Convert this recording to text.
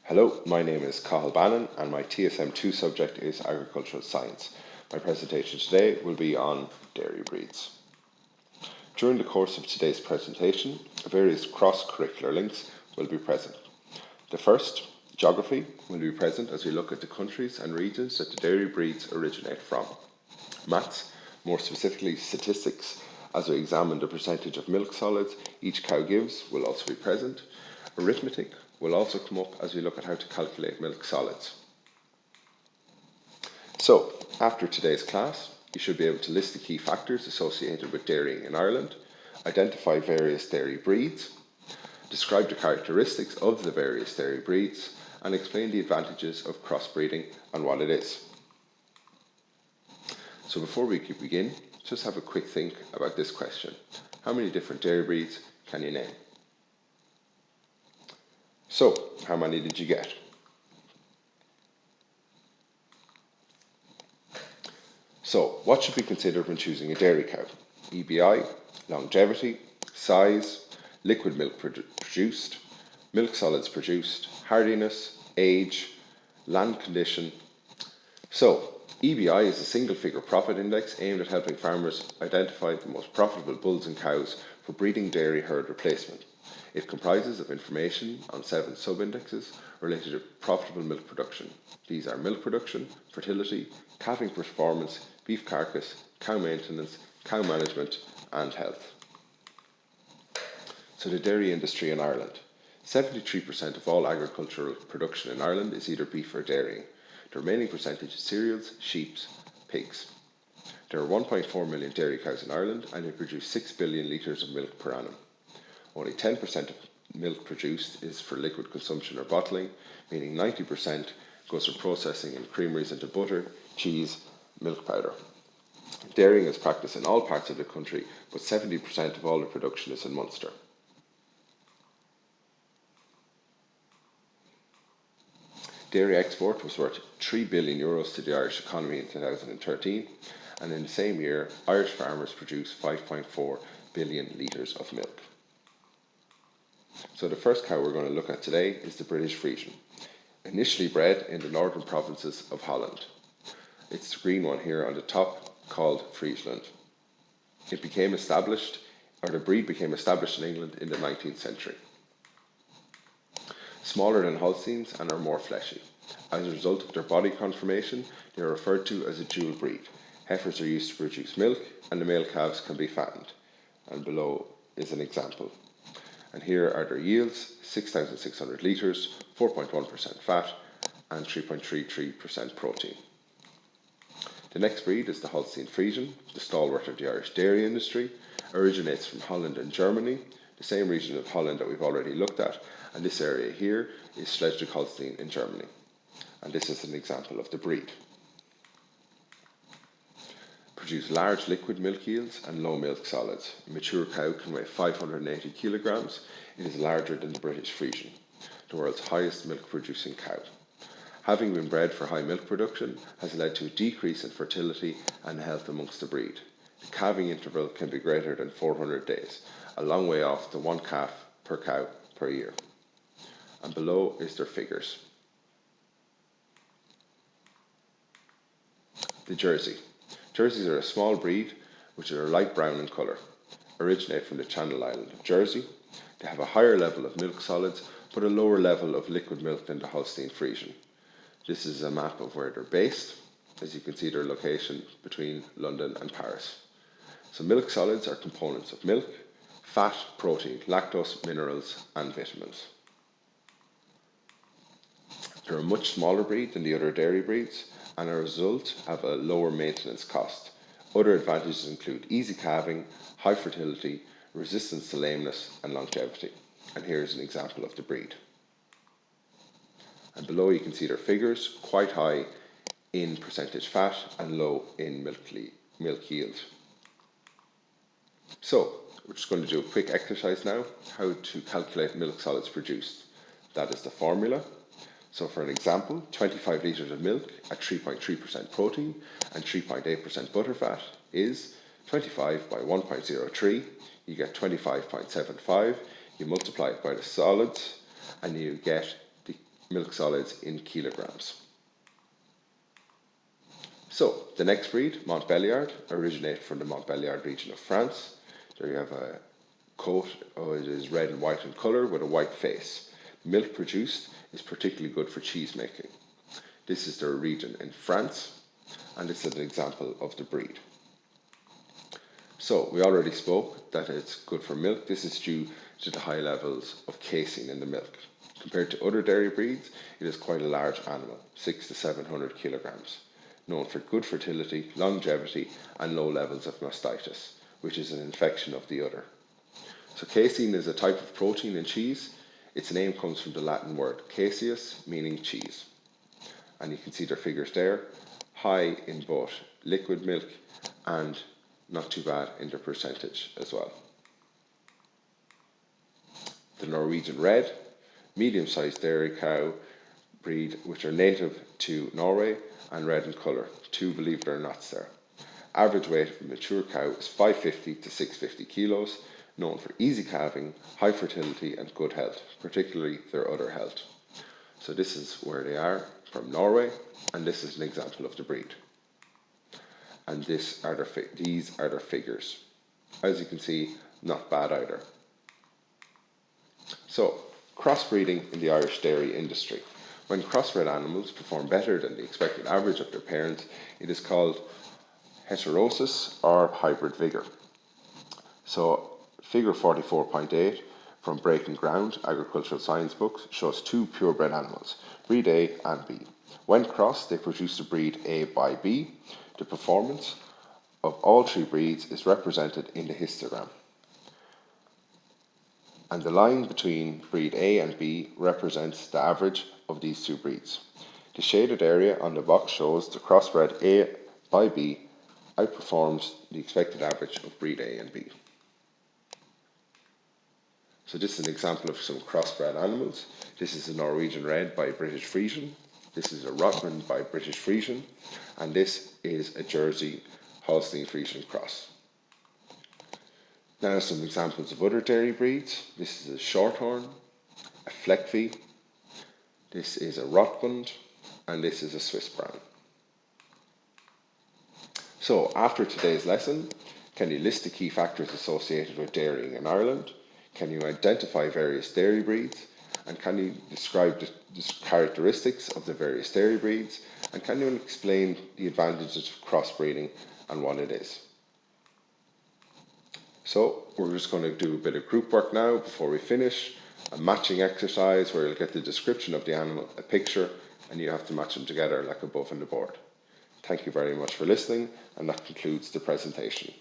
Hello, my name is Cathal Bannon and my TSM 2 subject is Agricultural Science. My presentation today will be on dairy breeds. During the course of today's presentation, various cross-curricular links will be present. The first, geography, will be present as we look at the countries and regions that the dairy breeds originate from. Maths, more specifically statistics, as we examine the percentage of milk solids each cow gives, will also be present. Arithmetic will also come up as we look at how to calculate milk solids. So, after today's class, you should be able to list the key factors associated with dairying in Ireland, identify various dairy breeds, describe the characteristics of the various dairy breeds, and explain the advantages of crossbreeding and what it is. So before we begin, just have a quick think about this question. How many different dairy breeds can you name? So, how many did you get? So, what should be considered when choosing a dairy cow? EBI, longevity, size, liquid milk produced, milk solids produced, hardiness, age, land condition. So, EBI is a single figure profit index aimed at helping farmers identify the most profitable bulls and cows for breeding dairy herd replacement. It comprises of information on 7 sub-indexes related to profitable milk production. These are milk production, fertility, calving performance, beef carcass, cow maintenance, cow management, and health. So the dairy industry in Ireland. 73% of all agricultural production in Ireland is either beef or dairying. The remaining percentage is cereals, sheep, pigs. There are 1.4 million dairy cows in Ireland and they produce 6 billion litres of milk per annum. Only 10% of milk produced is for liquid consumption or bottling, meaning 90% goes for processing in creameries into butter, cheese, milk powder. Dairying is practiced in all parts of the country, but 70% of all the production is in Munster. Dairy export was worth €3 billion to the Irish economy in 2013, and in the same year, Irish farmers produced 5.4 billion litres of milk. So the first cow we're going to look at today is the British Friesian, initially bred in the northern provinces of Holland. It's the green one here on the top, called Friesland. The breed became established in England in the 19th century. Smaller than Holsteins and are more fleshy. As a result of their body conformation, they are referred to as a dual breed. Heifers are used to produce milk and the male calves can be fattened. And below is an example. And here are their yields: 6,600 litres, 4.1% fat and 3.33% protein. The next breed is the Holstein Friesian, the stalwart of the Irish dairy industry. Originates from Holland and Germany, the same region of Holland that we've already looked at, and this area here is Schleswig-Holstein in Germany. And this is an example of the breed. Produce large liquid milk yields and low milk solids. A mature cow can weigh 580 kilograms. It is larger than the British Friesian, the world's highest milk producing cow. Having been bred for high milk production has led to a decrease in fertility and health amongst the breed. The calving interval can be greater than 400 days, a long way off the 1 calf per cow per year. And below is their figures. The Jersey. Jerseys are a small breed which are light brown in colour. Originate from the Channel Island of Jersey. They have a higher level of milk solids but a lower level of liquid milk than the Holstein Friesian. This is a map of where they're based. As you can see, their location between London and Paris. So milk solids are components of milk, fat, protein, lactose, minerals and vitamins. They're a much smaller breed than the other dairy breeds and as a result have a lower maintenance cost. Other advantages include easy calving, high fertility, resistance to lameness and longevity. And here's an example of the breed. And below you can see their figures, quite high in percentage fat and low in milk yield. So we're just going to do a quick exercise now, how to calculate milk solids produced. That is the formula. So for an example, 25 litres of milk at 3.3% protein and 3.8% butterfat is 25 by 1.03, you get 25.75, you multiply it by the solids and you get the milk solids in kilograms. So the next breed, Montbéliard, originated from the Montbéliard region of France. There you have a coat, it is red and white in colour with a white face. Milk produced is particularly good for cheese making. This is their region in France, and this is an example of the breed. So we already spoke that it's good for milk. This is due to the high levels of casein in the milk. Compared to other dairy breeds, it is quite a large animal, 600 to 700 kilograms, known for good fertility, longevity, and low levels of mastitis, which is an infection of the udder. So casein is a type of protein in cheese. Its name comes from the Latin word caseus, meaning cheese. And you can see their figures there, high in both liquid milk and not too bad in their percentage as well. The Norwegian Red, medium-sized dairy cow breed which are native to Norway and red in colour, two believe it or not there. Average weight of a mature cow is 550 to 650 kilos, known for easy calving, high fertility and good health, particularly their udder health. So this is where they are from Norway, and this is an example of the breed. And these are their figures. As you can see, not bad either. So, crossbreeding in the Irish dairy industry. When crossbred animals perform better than the expected average of their parents, it is called heterosis or hybrid vigour. So, figure 44.8 from Breaking Ground Agricultural Science books shows two purebred animals, breed A and B. When crossed, they produce the breed A by B. The performance of all three breeds is represented in the histogram. And the line between breed A and B represents the average of these two breeds. The shaded area on the box shows the crossbred A by B outperforms the expected average of breed A and B. So this is an example of some crossbred animals. This is a Norwegian Red by British Friesian. This is a Rotman by British Friesian. And this is a Jersey Holstein Friesian cross. Now some examples of other dairy breeds. This is a Shorthorn, a Fleckvieh, this is a Rotbund, and this is a Swiss Brown. So after today's lesson, can you list the key factors associated with dairying in Ireland? Can you identify various dairy breeds? And can you describe the characteristics of the various dairy breeds? And can you explain the advantages of crossbreeding and what it is? So we're just going to do a bit of group work now before we finish. A matching exercise where you'll get the description of the animal, a picture, and you have to match them together like above on the board. Thank you very much for listening, and that concludes the presentation.